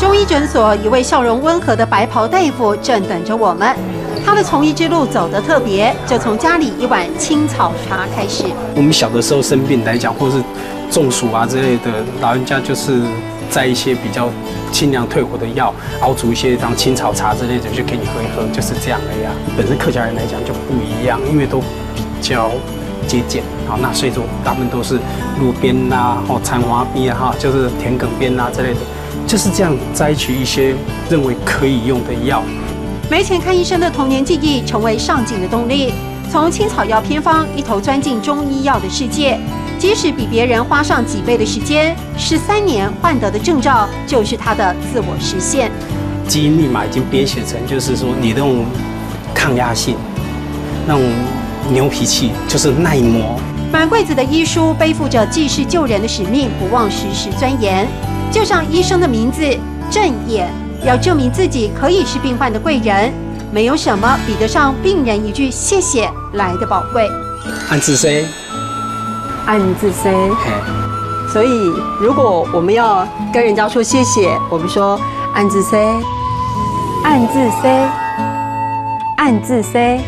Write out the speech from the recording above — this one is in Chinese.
中医诊所一位笑容温和的白袍大夫正等着我们。他的从医之路走得特别，就从家里一碗青草茶开始。我们小的时候生病来讲，或是中暑啊之类的，老人家就是在一些比较清凉退火的药，熬煮一些像青草茶之类的，就给你喝一喝，就是这样而已啊。本身客家人来讲就不一样，因为都比较节俭，好，那所以说他们都是路边呐，残花边啊，就是田埂边呐之类的，就是这样摘取一些认为可以用的药。没钱看医生的童年记忆成为上进的动力，从青草药偏方一头钻进中医药的世界。即使比别人花上几倍的时间，13年换得的证照就是他的自我实现。基因密码已经编写成，就是说你那种抗压性，那种牛脾气，就是耐磨。满柜子的医书背负着济世救人的使命，不忘时时钻研。就像医生的名字正眼，要证明自己可以是病患的贵人，没有什么比得上病人一句谢谢来的宝贵。按自 C， 按自 C。所以如果我们要跟人家说谢谢，我们说按自 C， 按自 C， 按自 C。